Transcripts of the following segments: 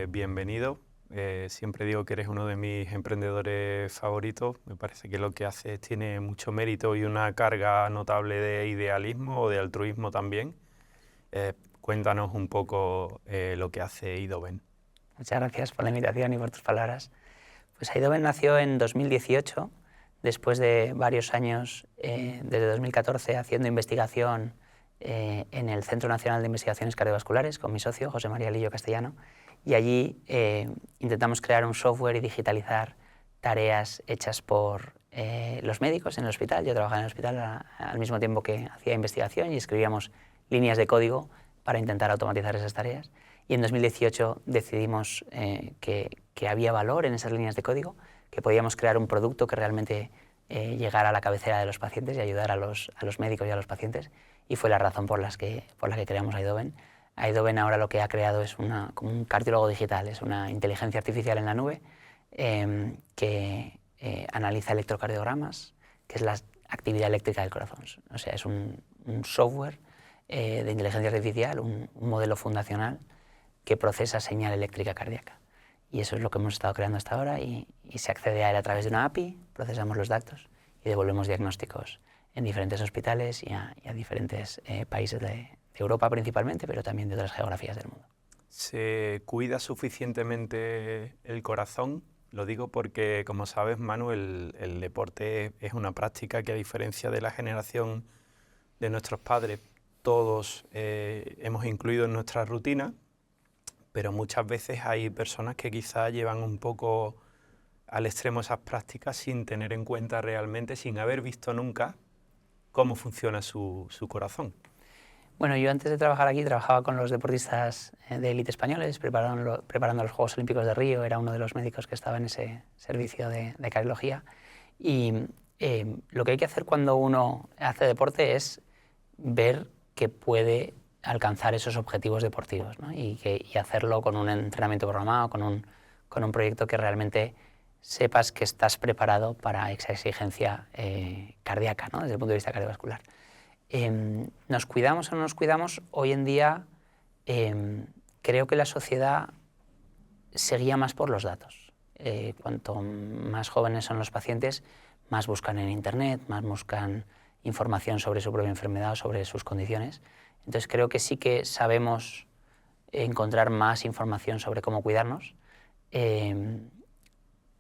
bienvenido. Siempre digo que eres uno de mis emprendedores favoritos. Me parece que lo que haces tiene mucho mérito y una carga notable de idealismo o de altruismo también. Cuéntanos un poco lo que hace Idoven. Muchas gracias por la invitación y por tus palabras. Pues Idoven nació en 2018, después de varios años, desde 2014, haciendo investigación en el Centro Nacional de Investigaciones Cardiovasculares con mi socio, José María Lillo Castellano, y allí intentamos crear un software y digitalizar tareas hechas por los médicos en el hospital. Yo trabajaba en el hospital al mismo tiempo que hacía investigación y escribíamos líneas de código para intentar automatizar esas tareas. Y en 2018 decidimos que había valor en esas líneas de código, que podíamos crear un producto que realmente llegara a la cabecera de los pacientes y ayudar a los médicos y a los pacientes. Y fue la razón por la que creamos Idoven. Idoven ahora lo que ha creado es como un cardiólogo digital, es una inteligencia artificial en la nube que analiza electrocardiogramas, que es la actividad eléctrica del corazón. O sea, es un software de inteligencia artificial, un modelo fundacional que procesa señal eléctrica cardíaca. Y eso es lo que hemos estado creando hasta ahora y se accede a él a través de una API, procesamos los datos y devolvemos diagnósticos en diferentes hospitales y a diferentes países de Europa principalmente, pero también de otras geografías del mundo. ¿Se cuida suficientemente el corazón? Lo digo porque, como sabes, Manu, el deporte es una práctica que, a diferencia de la generación de nuestros padres, todos hemos incluido en nuestra rutina, pero muchas veces hay personas que quizá llevan un poco al extremo esas prácticas sin tener en cuenta realmente, sin haber visto nunca cómo funciona su corazón. Bueno, yo antes de trabajar aquí trabajaba con los deportistas de élite españoles, preparando los Juegos Olímpicos de Río, era uno de los médicos que estaba en ese servicio de cardiología. Y lo que hay que hacer cuando uno hace deporte es ver que puede alcanzar esos objetivos deportivos, ¿no? y hacerlo con un entrenamiento programado, con un proyecto que realmente sepas que estás preparado para esa exigencia cardíaca, ¿no? Desde el punto de vista cardiovascular. ¿Nos cuidamos o no nos cuidamos? Hoy en día creo que la sociedad se guía más por los datos. Cuanto más jóvenes son los pacientes, más buscan en Internet, más buscan información sobre su propia enfermedad, sobre sus condiciones. Entonces creo que sí que sabemos encontrar más información sobre cómo cuidarnos.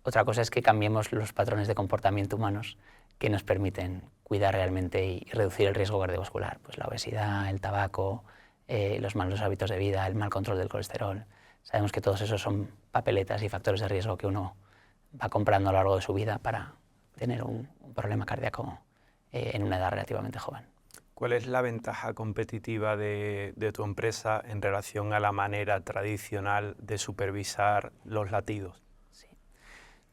Otra cosa es que cambiemos los patrones de comportamiento humanos que nos permiten cuidar realmente y reducir el riesgo cardiovascular. Pues la obesidad, el tabaco, los malos hábitos de vida, el mal control del colesterol. Sabemos que todos esos son papeletas y factores de riesgo que uno va comprando a lo largo de su vida para tener un problema cardíaco en una edad relativamente joven. ¿Cuál es la ventaja competitiva de tu empresa en relación a la manera tradicional de supervisar los latidos? Sí.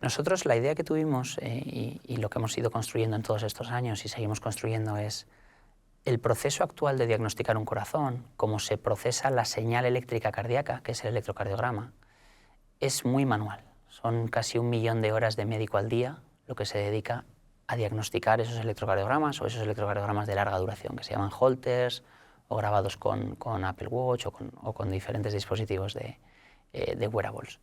Nosotros la idea que tuvimos y lo que hemos ido construyendo en todos estos años y seguimos construyendo es el proceso actual de diagnosticar un corazón, cómo se procesa la señal eléctrica cardíaca, que es el electrocardiograma, es muy manual. Son casi 1 millón de horas de médico al día lo que se dedica a diagnosticar esos electrocardiogramas o esos electrocardiogramas de larga duración, que se llaman Holters o grabados con Apple Watch o con diferentes dispositivos de wearables.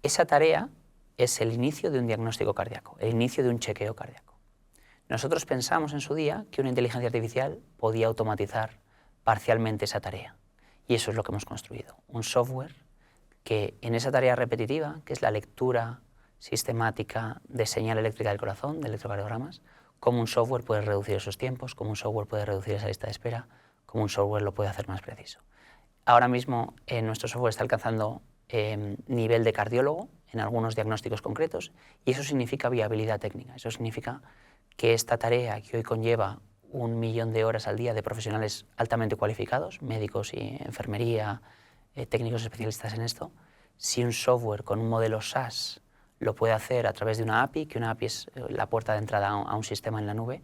Esa tarea es el inicio de un diagnóstico cardíaco, el inicio de un chequeo cardíaco. Nosotros pensamos en su día que una inteligencia artificial podía automatizar parcialmente esa tarea. Y eso es lo que hemos construido, un software que en esa tarea repetitiva, que es la lectura sistemática de señal eléctrica del corazón, de electrocardiogramas, cómo un software puede reducir esos tiempos, cómo un software puede reducir esa lista de espera, cómo un software lo puede hacer más preciso. Ahora mismo nuestro software está alcanzando nivel de cardiólogo en algunos diagnósticos concretos y eso significa viabilidad técnica, eso significa que esta tarea que hoy conlleva 1 millón de horas al día de profesionales altamente cualificados, médicos y enfermería, técnicos especialistas en esto, si un software con un modelo SaaS lo puede hacer a través de una API, que una API es la puerta de entrada a un sistema en la nube,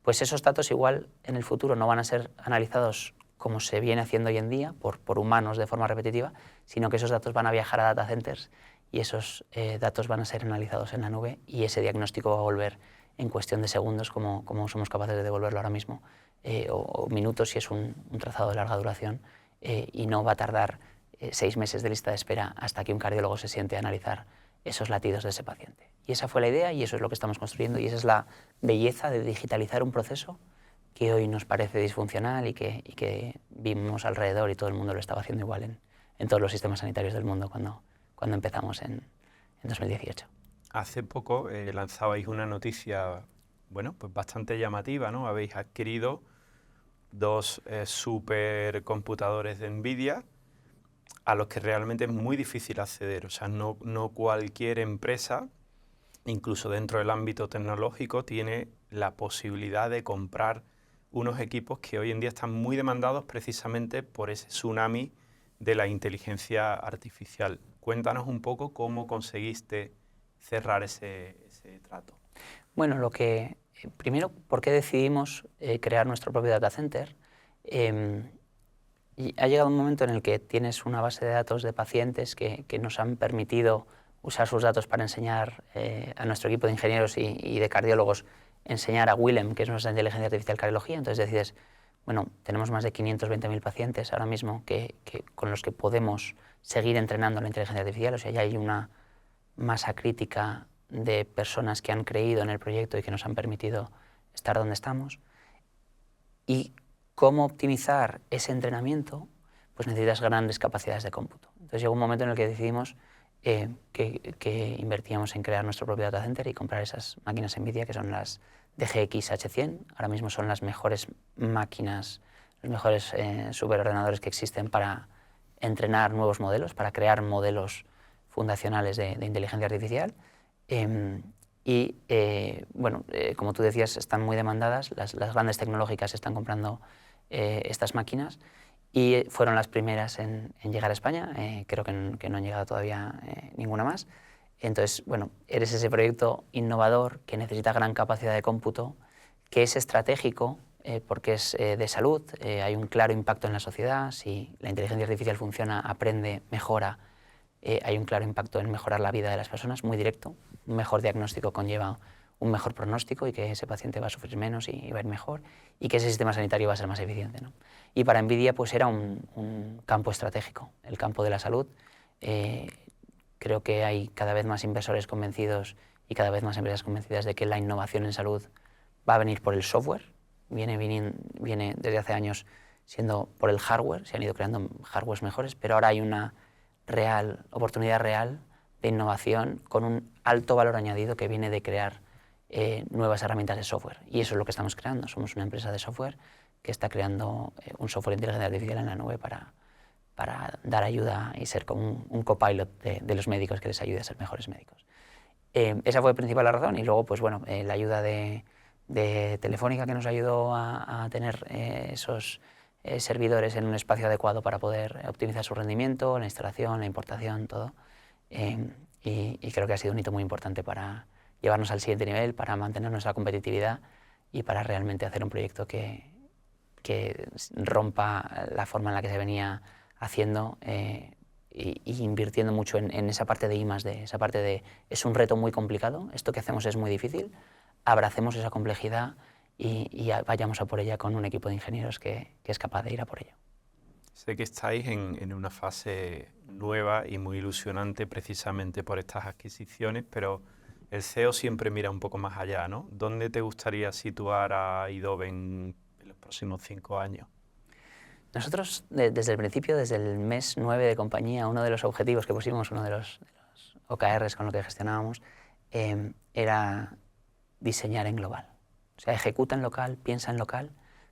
pues esos datos igual en el futuro no van a ser analizados como se viene haciendo hoy en día por humanos de forma repetitiva, sino que esos datos van a viajar a data centers y esos datos van a ser analizados en la nube y ese diagnóstico va a volver en cuestión de segundos, como somos capaces de devolverlo ahora mismo, o minutos si es un trazado de larga duración, y no va a tardar 6 meses de lista de espera hasta que un cardiólogo se siente a analizar esos latidos de ese paciente. Y esa fue la idea y eso es lo que estamos construyendo y esa es la belleza de digitalizar un proceso que hoy nos parece disfuncional y que vimos alrededor y todo el mundo lo estaba haciendo igual en todos los sistemas sanitarios del mundo cuando empezamos en 2018. Hace poco lanzabais una noticia, bueno, pues bastante llamativa, ¿no? Habéis adquirido 2 supercomputadores de NVIDIA a los que realmente es muy difícil acceder. O sea, no cualquier empresa, incluso dentro del ámbito tecnológico, tiene la posibilidad de comprar unos equipos que hoy en día están muy demandados precisamente por ese tsunami de la inteligencia artificial. Cuéntanos un poco cómo conseguiste cerrar ese trato. Bueno, primero, ¿por qué decidimos crear nuestro propio data center? Y ha llegado un momento en el que tienes una base de datos de pacientes que nos han permitido usar sus datos para enseñar a nuestro equipo de ingenieros y de cardiólogos, enseñar a Willem, que es nuestra inteligencia artificial cardiología. Entonces decides, bueno, tenemos más de 520.000 pacientes ahora mismo con los que podemos seguir entrenando la inteligencia artificial. O sea, ya hay una masa crítica de personas que han creído en el proyecto y que nos han permitido estar donde estamos. Y cómo optimizar ese entrenamiento, pues necesitas grandes capacidades de cómputo. Entonces llegó un momento en el que decidimos que invertíamos en crear nuestro propio data center y comprar esas máquinas NVIDIA, que son las DGX H100. Ahora mismo son las mejores máquinas, los mejores superordenadores que existen para entrenar nuevos modelos, para crear modelos fundacionales de inteligencia artificial. Como tú decías, están muy demandadas, las grandes tecnológicas están comprando estas máquinas y fueron las primeras en llegar a España. Creo que no han llegado todavía ninguna más. Entonces, bueno, eres ese proyecto innovador que necesita gran capacidad de cómputo, que es estratégico porque es de salud, hay un claro impacto en la sociedad. Si la inteligencia artificial funciona, aprende, mejora, hay un claro impacto en mejorar la vida de las personas, muy directo. Un mejor diagnóstico conlleva un mejor pronóstico y que ese paciente va a sufrir menos y va a ir mejor y que ese sistema sanitario va a ser más eficiente, ¿no? Y para NVIDIA pues era un campo estratégico, el campo de la salud. Creo que hay cada vez más inversores convencidos y cada vez más empresas convencidas de que la innovación en salud va a venir por el software. Viene desde hace años siendo por el hardware, se han ido creando hardwares mejores, pero ahora hay una oportunidad real de innovación con un alto valor añadido que viene de crear nuevas herramientas de software. Y eso es lo que estamos creando. Somos una empresa de software que está creando un software de inteligencia artificial en la nube para dar ayuda y ser como un copilot de los médicos que les ayude a ser mejores médicos. Esa fue principal la razón. Y luego, pues bueno, la ayuda de Telefónica, que nos ayudó a tener esos servidores en un espacio adecuado para poder optimizar su rendimiento, la instalación, la importación, todo. Y creo que ha sido un hito muy importante para llevarnos al siguiente nivel, para mantener nuestra competitividad y para realmente hacer un proyecto que rompa la forma en la que se venía haciendo y invirtiendo mucho en esa parte de I+D, esa parte de es un reto muy complicado, esto que hacemos es muy difícil, abracemos esa complejidad y vayamos a por ella con un equipo de ingenieros que es capaz de ir a por ello. Sé que estáis en una fase nueva y muy ilusionante precisamente por estas adquisiciones, pero el CEO siempre mira un poco más allá, ¿no? ¿Dónde te gustaría situar a Idobe en los próximos 5 años? Nosotros, desde el principio, desde el mes 9 de compañía, uno de los objetivos que pusimos, uno de los OKRs con los que gestionábamos, era diseñar en global. O sea, ejecuta en local, piensa en local,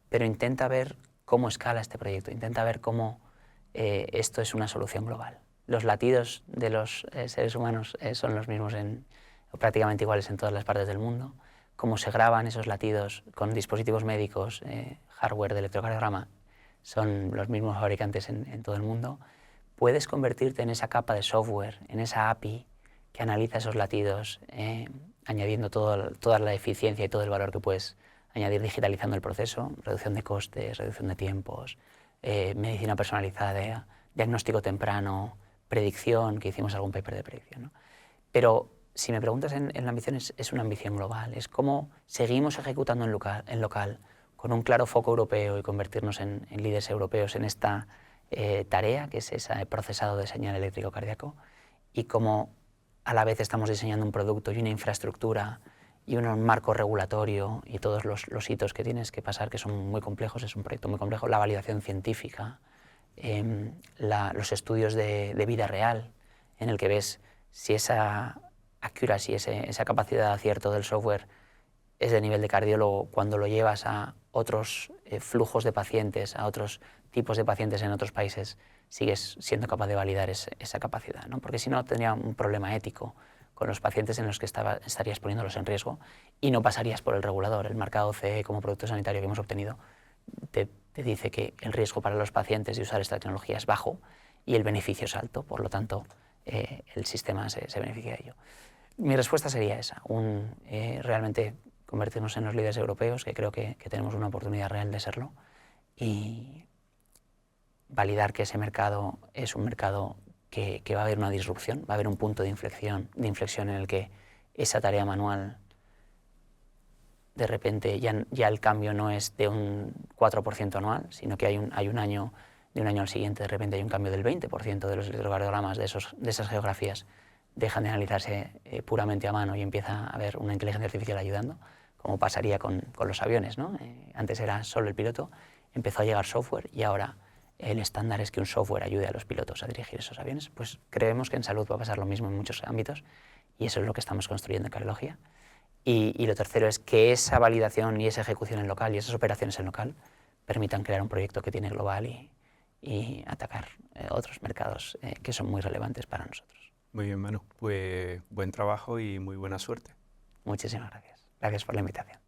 pero intenta ver cómo escala este proyecto, intenta ver cómo esto es una solución global. Los latidos de los seres humanos son los mismos o prácticamente iguales en todas las partes del mundo. Cómo se graban esos latidos con dispositivos médicos, hardware de electrocardiograma, son los mismos fabricantes en todo el mundo. Puedes convertirte en esa capa de software, en esa API que analiza esos latidos, añadiendo toda la eficiencia y todo el valor que puedes añadir digitalizando el proceso, reducción de costes, reducción de tiempos, medicina personalizada, diagnóstico temprano, predicción, que hicimos algún paper de predicción, ¿no? Pero si me preguntas en la ambición, es una ambición global, es cómo seguimos ejecutando en local con un claro foco europeo y convertirnos en líderes europeos en esta tarea, que es ese procesado de señal eléctrico cardíaco, y cómo a la vez estamos diseñando un producto y una infraestructura y un marco regulatorio y todos los hitos que tienes que pasar, que son muy complejos, es un proyecto muy complejo, la validación científica, los estudios de vida real, en el que ves si esa accuracy, esa capacidad de acierto del software es de nivel de cardiólogo, cuando lo llevas a otros flujos de pacientes, a otros tipos de pacientes en otros países, sigues siendo capaz de validar esa capacidad, ¿no? Porque si no, tendría un problema ético con los pacientes en los que estarías poniéndolos en riesgo y no pasarías por el regulador. El marcado CE como producto sanitario que hemos obtenido te dice que el riesgo para los pacientes de usar esta tecnología es bajo y el beneficio es alto, por lo tanto el sistema se beneficia de ello. Mi respuesta sería esa, realmente convertirnos en los líderes europeos, que creo que tenemos una oportunidad real de serlo, y validar que ese mercado es un mercado que va a haber una disrupción, va a haber un punto de inflexión en el que esa tarea manual, de repente ya el cambio no es de un 4% anual, sino que hay un año, de un año al siguiente, de repente hay un cambio del 20% de los electrocardiogramas de esas geografías dejan de analizarse puramente a mano y empieza a haber una inteligencia artificial ayudando, como pasaría con los aviones, ¿no? Antes era solo el piloto, empezó a llegar software y ahora el estándar es que un software ayude a los pilotos a dirigir esos aviones. Pues creemos que en salud va a pasar lo mismo en muchos ámbitos y eso es lo que estamos construyendo en cardiología. Y lo tercero es que esa validación y esa ejecución en local y esas operaciones en local permitan crear un proyecto que tiene global y atacar otros mercados que son muy relevantes para nosotros. Muy bien, Manu. Pues buen trabajo y muy buena suerte. Muchísimas gracias. Gracias por la invitación.